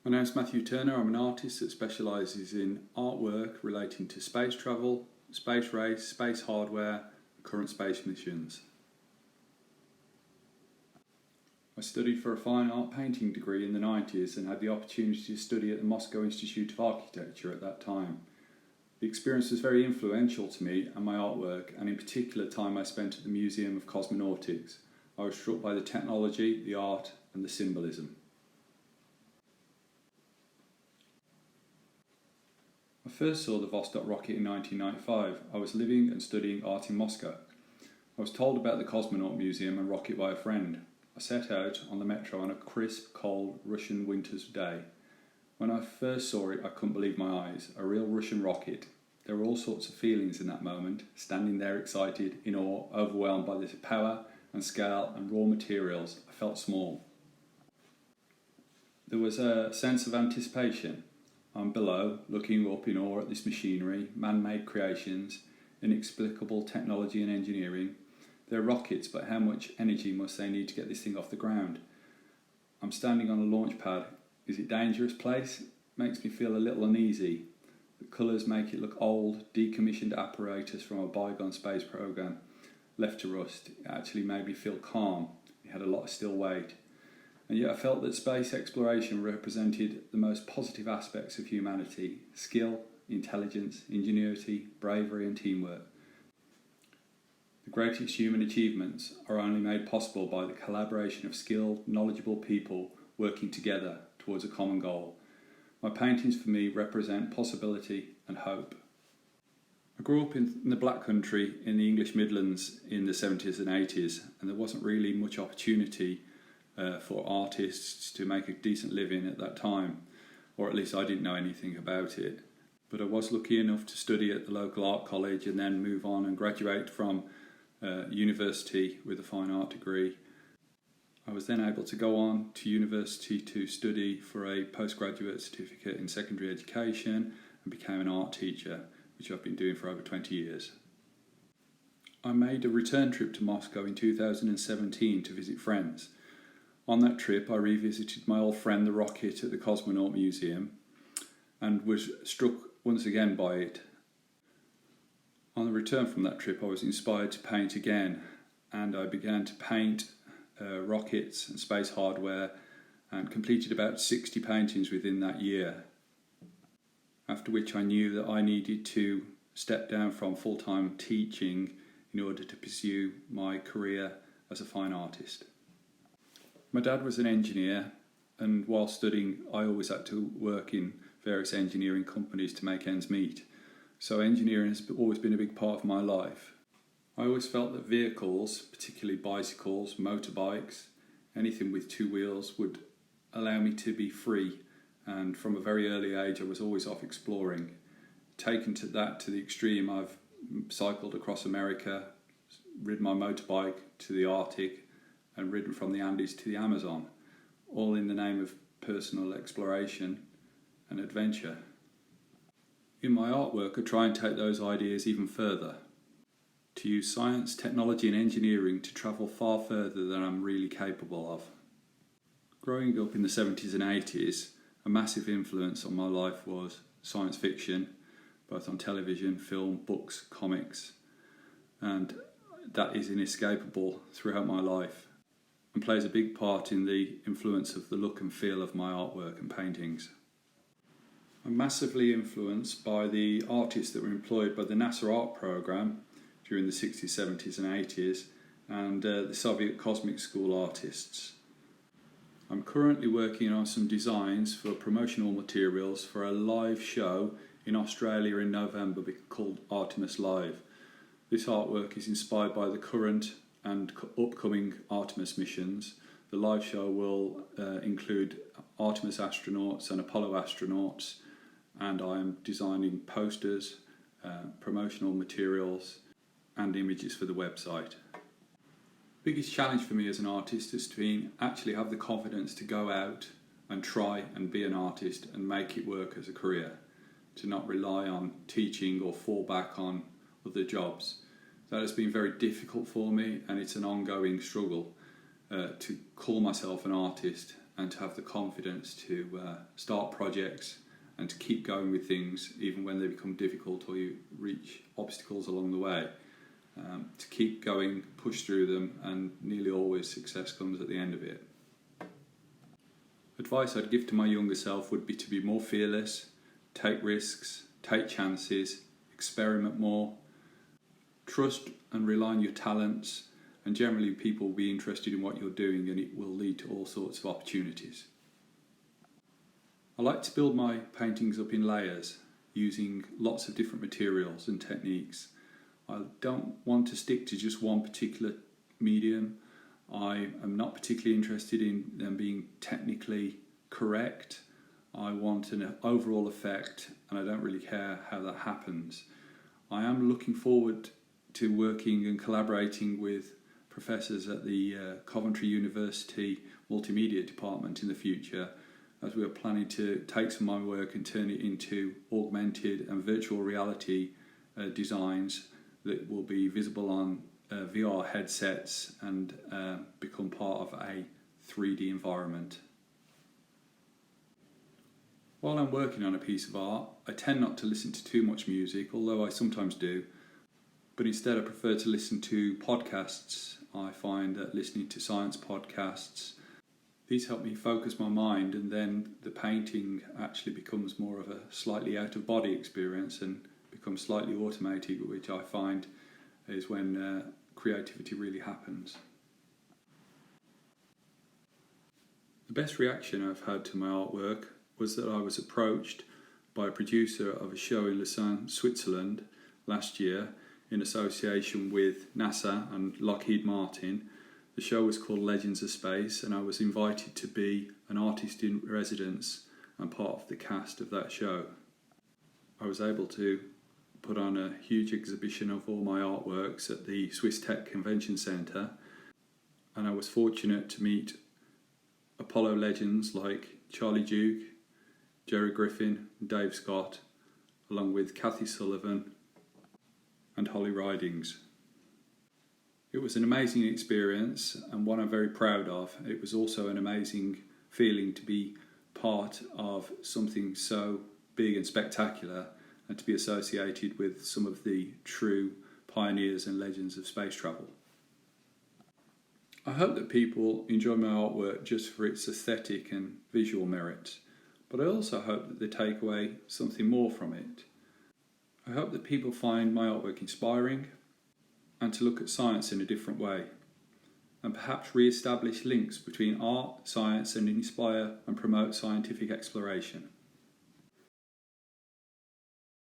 My name is Matthew Turner. I'm an artist that specialises in artwork relating to space travel, space race, space hardware, and current space missions. I studied for a fine art painting degree in the 90s and had the opportunity to study at the Moscow Institute of Architecture at that time. The experience was very influential to me and my artwork, and in particular time I spent at the Museum of Cosmonautics. I was struck by the technology, the art and the symbolism. I first saw the Vostok rocket in 1995. I was living and studying art in Moscow. I was told about the Cosmonaut Museum and rocket by a friend. I set out on the metro on a crisp, cold Russian winter's day. When I first saw it, I couldn't believe my eyes. A real Russian rocket. There were all sorts of feelings in that moment, standing there excited, in awe, overwhelmed by the power and scale and raw materials. I felt small. There was a sense of anticipation. I'm below, looking up in awe at this machinery, man-made creations, inexplicable technology and engineering. They're rockets, but how much energy must they need to get this thing off the ground? I'm standing on a launch pad. Is it a dangerous place? Makes me feel a little uneasy. The colours make it look old, decommissioned apparatus from a bygone space program, left to rust. It actually made me feel calm. It had a lot of still weight. And yet I felt that space exploration represented the most positive aspects of humanity: skill, intelligence, ingenuity, bravery and teamwork. The greatest human achievements are only made possible by the collaboration of skilled, knowledgeable people working together towards a common goal. My paintings for me represent possibility and hope. I grew up in the Black Country in the English Midlands in the 70s and 80s, and there wasn't really much opportunity for artists to make a decent living at that time, or at least I didn't know anything about it. But I was lucky enough to study at the local art college and then move on and graduate from university with a fine art degree. I was then able to go on to university to study for a postgraduate certificate in secondary education and became an art teacher, which I've been doing for over 20 years. I made a return trip to Moscow in 2017 to visit friends. On that trip I revisited my old friend the rocket at the Cosmonaut Museum and was struck once again by it. On the return from that trip I was inspired to paint again, and I began to paint rockets and space hardware and completed about 60 paintings within that year. After which I knew that I needed to step down from full-time teaching in order to pursue my career as a fine artist. My dad was an engineer, and while studying I always had to work in various engineering companies to make ends meet. So engineering has always been a big part of my life. I always felt that vehicles, particularly bicycles, motorbikes, anything with two wheels would allow me to be free, and from a very early age I was always off exploring. Taken to the extreme, I've cycled across America, ridden my motorbike to the Arctic, and ridden from the Andes to the Amazon, all in the name of personal exploration and adventure. In my artwork I try and take those ideas even further, to use science, technology and engineering to travel far further than I'm really capable of. Growing up in the 70s and 80s, a massive influence on my life was science fiction, both on television, film, books, comics, and that is inescapable throughout my life and plays a big part in the influence of the look and feel of my artwork and paintings. I'm massively influenced by the artists that were employed by the NASA art program during the 60s, 70s and 80s and the Soviet Cosmic School artists. I'm currently working on some designs for promotional materials for a live show in Australia in November called Artemis Live. This artwork is inspired by the current and upcoming Artemis missions. The live show will include Artemis astronauts and Apollo astronauts, and I am designing posters, promotional materials and images for the website. The biggest challenge for me as an artist is to actually have the confidence to go out and try and be an artist and make it work as a career, to not rely on teaching or fall back on other jobs. That has been very difficult for me, and it's an ongoing struggle to call myself an artist and to have the confidence to start projects and to keep going with things even when they become difficult or you reach obstacles along the way. To keep going, push through them, and nearly always success comes at the end of it. Advice I'd give to my younger self would be to be more fearless, take risks, take chances, experiment more, trust and rely on your talents, and generally people will be interested in what you're doing and it will lead to all sorts of opportunities. I like to build my paintings up in layers using lots of different materials and techniques. I don't want to stick to just one particular medium. I am not particularly interested in them being technically correct. I want an overall effect, and I don't really care how that happens. I am looking forward to working and collaborating with professors at the Coventry University Multimedia Department in the future, as we are planning to take some of my work and turn it into augmented and virtual reality designs that will be visible on VR headsets and become part of a 3D environment. While I'm working on a piece of art, I tend not to listen to too much music, although I sometimes do, but instead I prefer to listen to podcasts. I find that listening to science podcasts, these help me focus my mind, and then the painting actually becomes more of a slightly out-of-body experience and becomes slightly automated, which I find is when creativity really happens. The best reaction I've had to my artwork was that I was approached by a producer of a show in Lausanne, Switzerland last year in association with NASA and Lockheed Martin. The show was called Legends of Space, and I was invited to be an artist in residence and part of the cast of that show. I was able to put on a huge exhibition of all my artworks at the Swiss Tech Convention Centre, and I was fortunate to meet Apollo legends like Charlie Duke, Jerry Griffin, and Dave Scott, along with Kathy Sullivan and Holly Ridings. It was an amazing experience and one I'm very proud of. It was also an amazing feeling to be part of something so big and spectacular and to be associated with some of the true pioneers and legends of space travel. I hope that people enjoy my artwork just for its aesthetic and visual merits, but I also hope that they take away something more from it. I hope that people find my artwork inspiring and to look at science in a different way, and perhaps re-establish links between art, science, and inspire and promote scientific exploration.